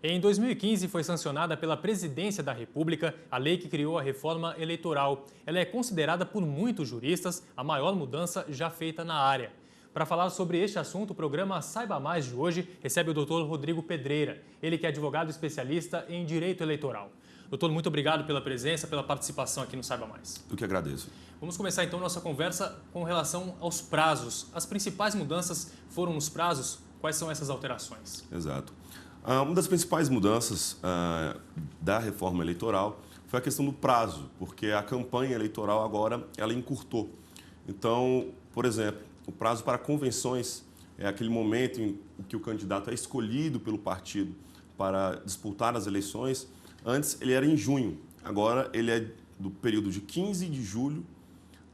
Em 2015, foi sancionada pela Presidência da República a lei que criou a reforma eleitoral. Ela é considerada por muitos juristas a maior mudança já feita na área. Para falar sobre este assunto, o programa Saiba Mais de hoje recebe o Dr. Rodrigo Pedreira, ele que é advogado especialista em direito eleitoral. Doutor, muito obrigado pela presença, pela participação aqui no Saiba Mais. Eu que agradeço. Vamos começar então nossa conversa com relação aos prazos. As principais mudanças foram nos prazos? Quais são essas alterações? Exato. Uma das principais mudanças da reforma eleitoral foi a questão do prazo, porque a campanha eleitoral agora ela encurtou. Então, por exemplo, o prazo para convenções é aquele momento em que o candidato é escolhido pelo partido para disputar as eleições. Antes ele era em junho, agora ele é do período de 15 de julho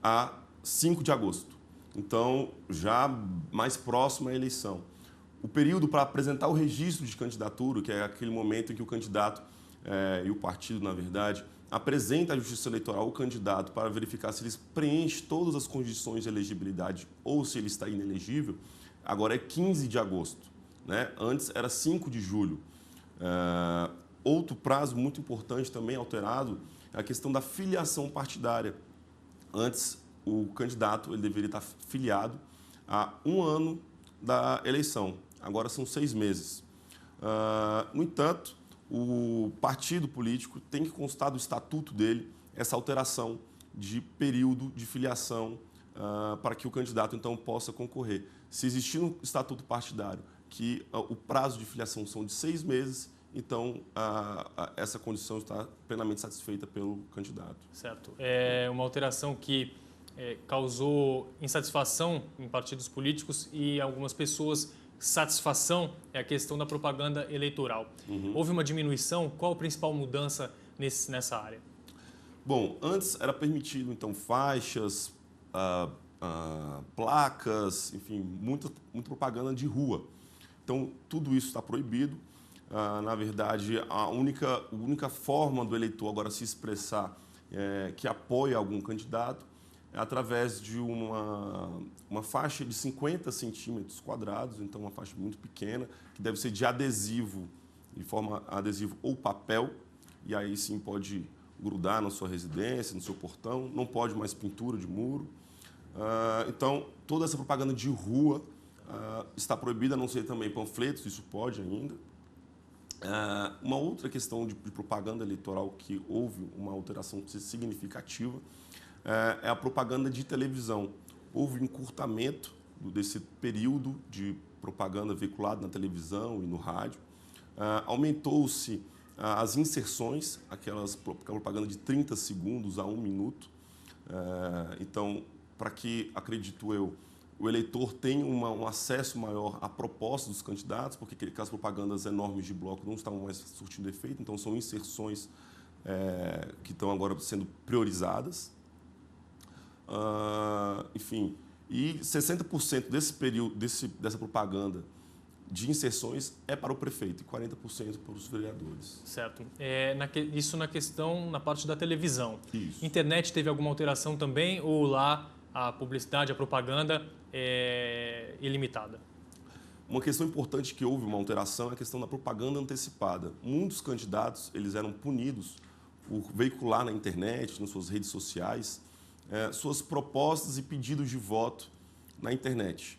a 5 de agosto. Então, já mais próximo à eleição. O período para apresentar o registro de candidatura, que é aquele momento em que o candidato e o partido, na verdade, apresenta à Justiça Eleitoral o candidato para verificar se ele preenche todas as condições de elegibilidade ou se ele está inelegível, agora é 15 de agosto, né? Antes era 5 de julho. Outro prazo muito importante também alterado é a questão da filiação partidária. Antes, o candidato ele deveria estar filiado a 1 ano da eleição. Agora são 6 meses. No entanto, o partido político tem que constar do estatuto dele essa alteração de período de filiação para que o candidato, então, possa concorrer. Se existir no estatuto partidário que o prazo de filiação são de 6 meses, então essa condição está plenamente satisfeita pelo candidato. Certo. É uma alteração que causou insatisfação em partidos políticos e algumas pessoas satisfação é a questão da propaganda eleitoral. Houve uma diminuição? Qual a principal mudança nessa área? Bom, antes era permitido, então, faixas, placas, enfim, muita propaganda de rua. Então, tudo isso está proibido. Na verdade, a única forma do eleitor agora se expressar que apoia algum candidato é através de uma faixa de 50 centímetros quadrados, então uma faixa muito pequena, que deve ser de adesivo, de forma adesivo ou papel, e aí sim pode grudar na sua residência, no seu portão, não pode mais pintura de muro. Então, toda essa propaganda de rua está proibida, a não ser também panfletos, isso pode ainda. Uma outra questão de propaganda eleitoral que houve uma alteração significativa é a propaganda de televisão. Houve encurtamento desse período de propaganda veiculada na televisão e no rádio. Aumentou-se as inserções, aquela propaganda de 30 segundos a 1 minuto. Então, para que, acredito eu, o eleitor tenha um acesso maior à proposta dos candidatos, porque aquelas propagandas enormes de bloco não estavam mais surtindo efeito, então são inserções que estão agora sendo priorizadas. Enfim, e 60% desse período, dessa propaganda de inserções é para o prefeito e 40% para os vereadores. Certo. Isso na parte da televisão. Isso. Internet teve alguma alteração também ou lá a publicidade, a propaganda é ilimitada? Uma questão importante que houve uma alteração é a questão da propaganda antecipada. Muitos candidatos eles eram punidos por veicular na internet, nas suas redes sociais, suas propostas e pedidos de voto na internet.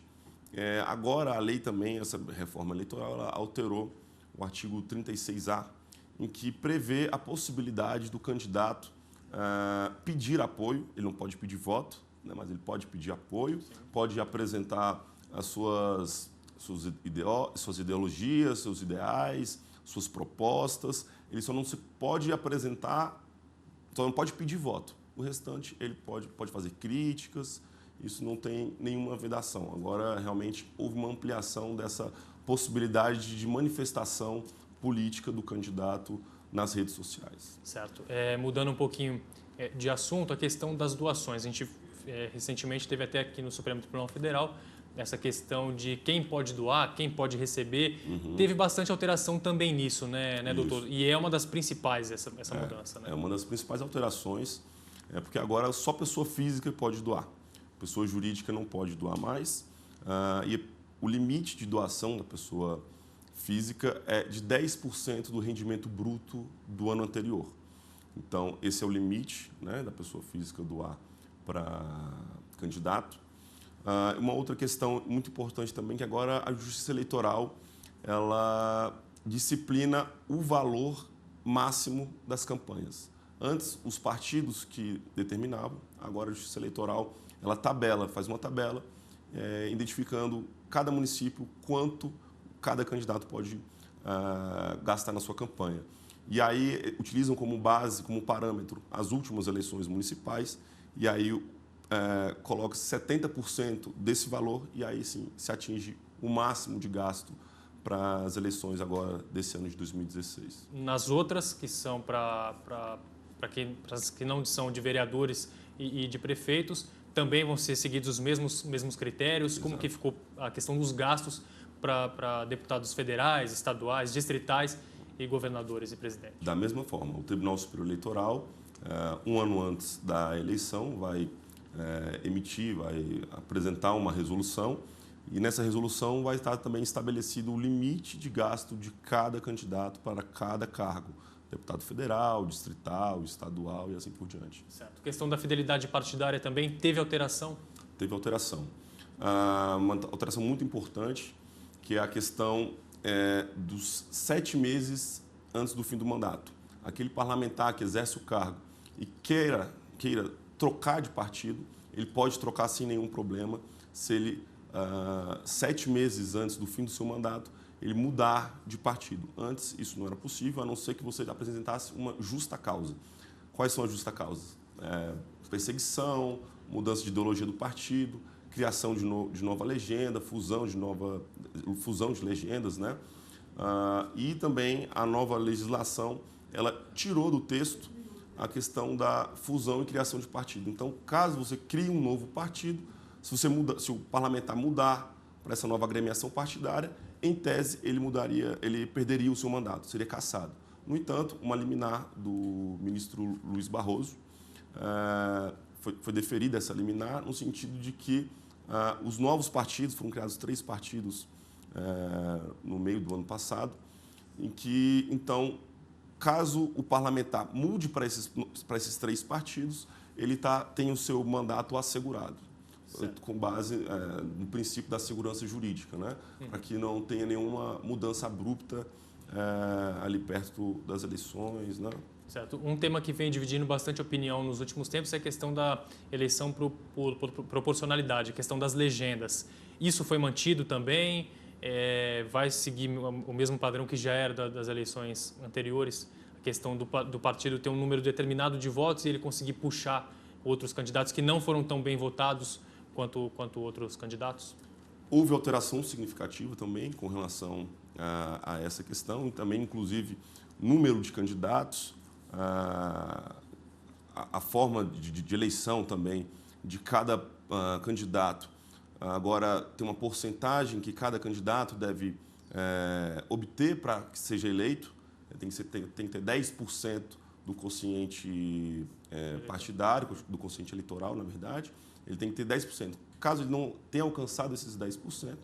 Agora, a lei também, essa reforma eleitoral, ela alterou o artigo 36A, em que prevê a possibilidade do candidato pedir apoio, ele não pode pedir voto, né, mas ele pode pedir apoio, pode apresentar as suas ideologias, seus ideais, suas propostas, ele só não se pode apresentar, só não pode pedir voto. O restante, ele pode fazer críticas, isso não tem nenhuma vedação. Agora, realmente, houve uma ampliação dessa possibilidade de manifestação política do candidato nas redes sociais. Certo. Mudando um pouquinho de assunto, a questão das doações. A gente recentemente teve até aqui no Supremo Tribunal Federal essa questão de quem pode doar, quem pode receber. Teve bastante alteração também nisso, né doutor? E é uma das principais essa mudança, né? É uma das principais alterações. Porque agora só pessoa física pode doar. Pessoa jurídica não pode doar mais. E o limite de doação da pessoa física é de 10% do rendimento bruto do ano anterior. Então, esse é o limite, né, da pessoa física doar para candidato. Uma outra questão muito importante também, que agora a Justiça Eleitoral ela disciplina o valor máximo das campanhas. Antes, os partidos que determinavam, agora a Justiça Eleitoral ela faz uma tabela, identificando cada município quanto cada candidato pode gastar na sua campanha. E aí utilizam como base, como parâmetro, as últimas eleições municipais, e aí coloca 70% desse valor, e aí sim se atinge o máximo de gasto para as eleições agora desse ano de 2016. Nas outras, que são para as que não são de vereadores e de prefeitos, também vão ser seguidos os mesmos critérios? Exato. Como que ficou a questão dos gastos para deputados federais, estaduais, distritais e governadores e presidentes? Da mesma forma, o Tribunal Superior Eleitoral, um ano antes da eleição, vai vai apresentar uma resolução, e nessa resolução vai estar também estabelecido o limite de gasto de cada candidato para cada cargo, deputado federal, distrital, estadual e assim por diante. Certo. A questão da fidelidade partidária também teve alteração? Teve alteração. Uma alteração muito importante, que é a questão dos 7 meses antes do fim do mandato. Aquele parlamentar que exerce o cargo e queira trocar de partido, ele pode trocar sem nenhum problema, se ele, 7 meses antes do fim do seu mandato, ele mudar de partido. Antes, isso não era possível, a não ser que você apresentasse uma justa causa. Quais são as justas causas? Perseguição, mudança de ideologia do partido, criação de nova legenda, fusão de legendas, né? E também a nova legislação, ela tirou do texto a questão da fusão e criação de partido. Então, caso você crie um novo partido, se o parlamentar mudar para essa nova agremiação partidária, em tese ele perderia o seu mandato, seria cassado. No entanto, uma liminar do ministro Luiz Barroso foi deferida essa liminar no sentido de que os novos partidos, foram criados 3 partidos no meio do ano passado, em que, então, caso o parlamentar mude para esses 3 partidos, ele tem o seu mandato assegurado, certo, com base no princípio da segurança jurídica, né? Para que não tenha nenhuma mudança abrupta ali perto das eleições, né? Certo. Um tema que vem dividindo bastante opinião nos últimos tempos é a questão da eleição por proporcionalidade, a questão das legendas. Isso foi mantido também? Vai seguir o mesmo padrão que já era das eleições anteriores? A questão do partido ter um número determinado de votos e ele conseguir puxar outros candidatos que não foram tão bem votados quanto outros candidatos? Houve alteração significativa também com relação a essa questão, e também, inclusive, número de candidatos, a forma de eleição também de cada candidato. Agora, tem uma porcentagem que cada candidato deve obter para que seja eleito. Tem que ter 10% do quociente partidário, do quociente eleitoral, na verdade. Ele tem que ter 10%. Caso ele não tenha alcançado esses 10%,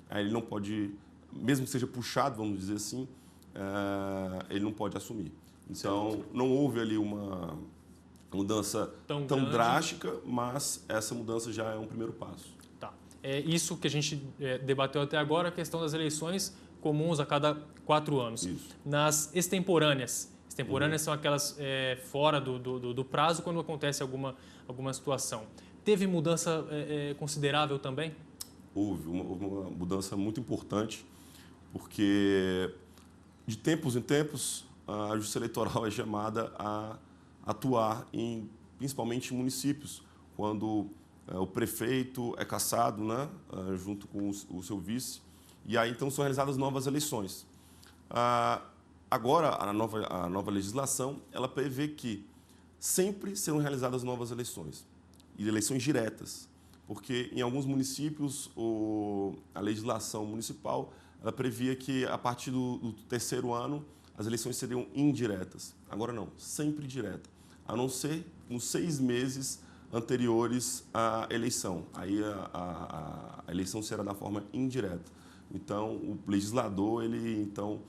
aí ele não pode, mesmo que seja puxado, vamos dizer assim, ele não pode assumir. Então, certo, não houve ali uma mudança tão drástica, mas essa mudança já é um primeiro passo. Tá. Isso que a gente debateu até agora, a questão das eleições comuns a cada 4 anos. Isso. Nas extemporâneas são aquelas fora do prazo, quando acontece alguma situação. Teve mudança considerável também? Houve uma mudança muito importante, porque de tempos em tempos a Justiça Eleitoral é chamada a atuar principalmente em municípios, quando o prefeito é cassado, né, junto com o seu vice, e aí então são realizadas novas eleições. Agora, a nova legislação, ela prevê que sempre serão realizadas novas eleições, e eleições diretas, porque em alguns municípios a legislação municipal ela previa que a partir do 3º ano as eleições seriam indiretas. Agora não, sempre direta, a não ser nos 6 meses anteriores à eleição. Aí a eleição será da forma indireta. Então, o legislador, ele, então,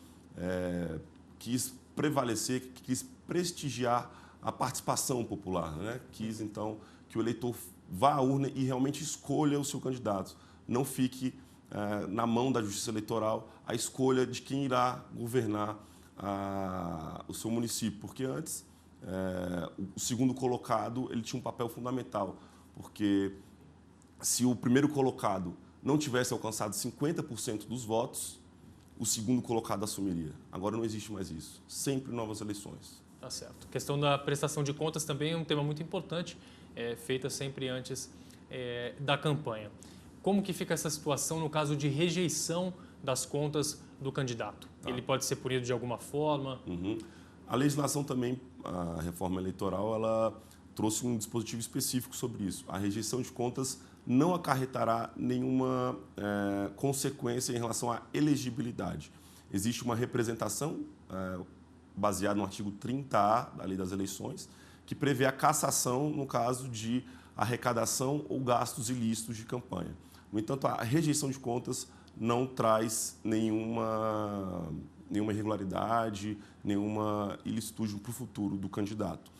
quis prevalecer, quis prestigiar a participação popular, né? Quis, então, que o eleitor vá à urna e realmente escolha o seu candidato. Não fique na mão da Justiça Eleitoral a escolha de quem irá governar o seu município, porque antes o segundo colocado ele tinha um papel fundamental, porque se o primeiro colocado não tivesse alcançado 50% dos votos, o segundo colocado assumiria. Agora não existe mais isso. Sempre novas eleições. Tá certo. A questão da prestação de contas também é um tema muito importante, feita sempre antes da campanha. Como que fica essa situação no caso de rejeição das contas do candidato? Tá. Ele pode ser punido de alguma forma? A legislação também, a reforma eleitoral, ela trouxe um dispositivo específico sobre isso. A rejeição de contas não acarretará nenhuma consequência em relação à elegibilidade. Existe uma representação baseada no artigo 30A da Lei das Eleições, que prevê a cassação no caso de arrecadação ou gastos ilícitos de campanha. No entanto, a rejeição de contas não traz nenhuma irregularidade, nenhuma ilicitude para o futuro do candidato.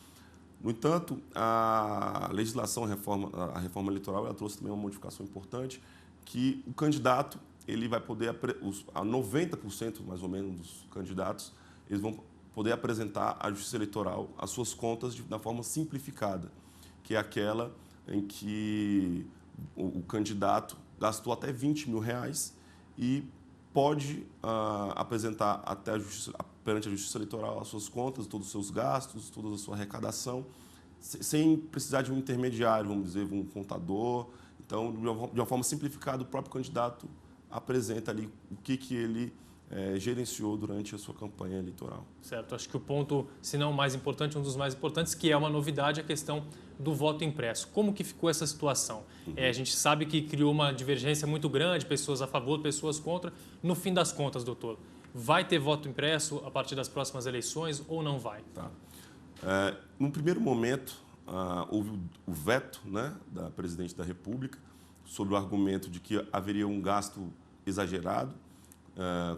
No entanto, a legislação, a reforma eleitoral, ela trouxe também uma modificação importante, que o candidato ele vai poder, 90% mais ou menos dos candidatos, eles vão poder apresentar à Justiça Eleitoral as suas contas da forma simplificada, que é aquela em que o candidato gastou até R$20.000 e pode apresentar perante a Justiça Eleitoral as suas contas, todos os seus gastos, toda a sua arrecadação, sem precisar de um intermediário, vamos dizer, um contador. Então, de uma forma simplificada, o próprio candidato apresenta ali o que ele gerenciou durante a sua campanha eleitoral. Certo. Acho que o ponto, se não o mais importante, um dos mais importantes, que é uma novidade, é a questão do voto impresso. Como que ficou essa situação? A gente sabe que criou uma divergência muito grande, pessoas a favor, pessoas contra. No fim das contas, doutor, vai ter voto impresso a partir das próximas eleições ou não vai? Tá. No primeiro momento, houve o veto, né, da presidente da República sobre o argumento de que haveria um gasto exagerado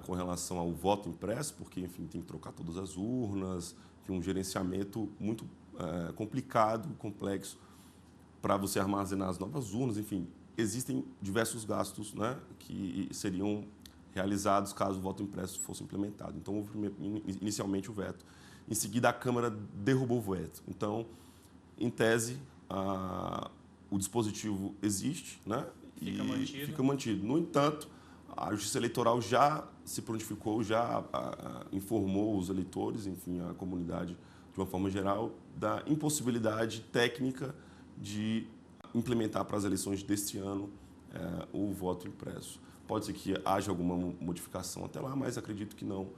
com relação ao voto impresso, porque, enfim, tem que trocar todas as urnas, que um gerenciamento muito complicado, complexo, para você armazenar as novas urnas, enfim, existem diversos gastos, né, que seriam realizados caso o voto impresso fosse implementado. Então, houve inicialmente o veto. Em seguida, a Câmara derrubou o veto. Então, em tese, o dispositivo existe, né, fica mantido. No entanto, a Justiça Eleitoral já se prontificou, já informou os eleitores, enfim, a comunidade de uma forma geral, da impossibilidade técnica de implementar para as eleições deste ano o voto impresso. Pode ser que haja alguma modificação até lá, mas acredito que não.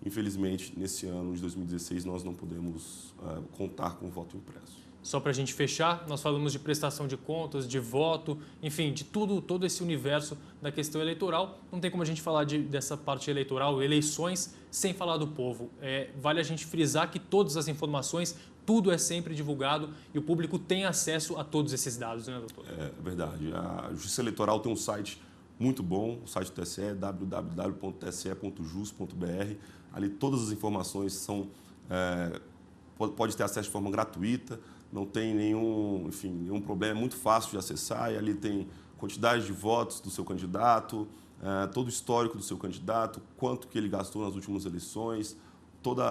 Infelizmente, nesse ano de 2016, nós não podemos contar com o voto impresso. Só para a gente fechar, nós falamos de prestação de contas, de voto, enfim, de todo esse universo da questão eleitoral. Não tem como a gente falar dessa parte eleitoral, eleições, sem falar do povo. Vale a gente frisar que todas as informações, tudo é sempre divulgado e o público tem acesso a todos esses dados, né, doutor? É verdade. A Justiça Eleitoral tem um site muito bom, o site do TSE, www.tse.jus.br. Ali todas as informações pode ter acesso de forma gratuita, não tem nenhum problema, é muito fácil de acessar, e ali tem quantidade de votos do seu candidato, todo o histórico do seu candidato, quanto que ele gastou nas últimas eleições, tudo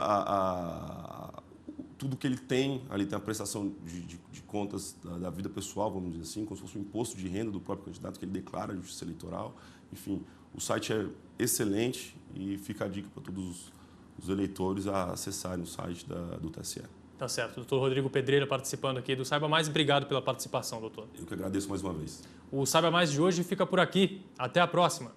que ele tem, ali tem a prestação de contas da vida pessoal, vamos dizer assim, como se fosse um imposto de renda do próprio candidato que ele declara à Justiça Eleitoral. Enfim, o site é excelente e fica a dica para todos os eleitores a acessarem o site do TSE. Tá certo. Doutor Rodrigo Pedreira participando aqui do Saiba Mais. Obrigado pela participação, doutor. Eu que agradeço mais uma vez. O Saiba Mais de hoje fica por aqui. Até a próxima.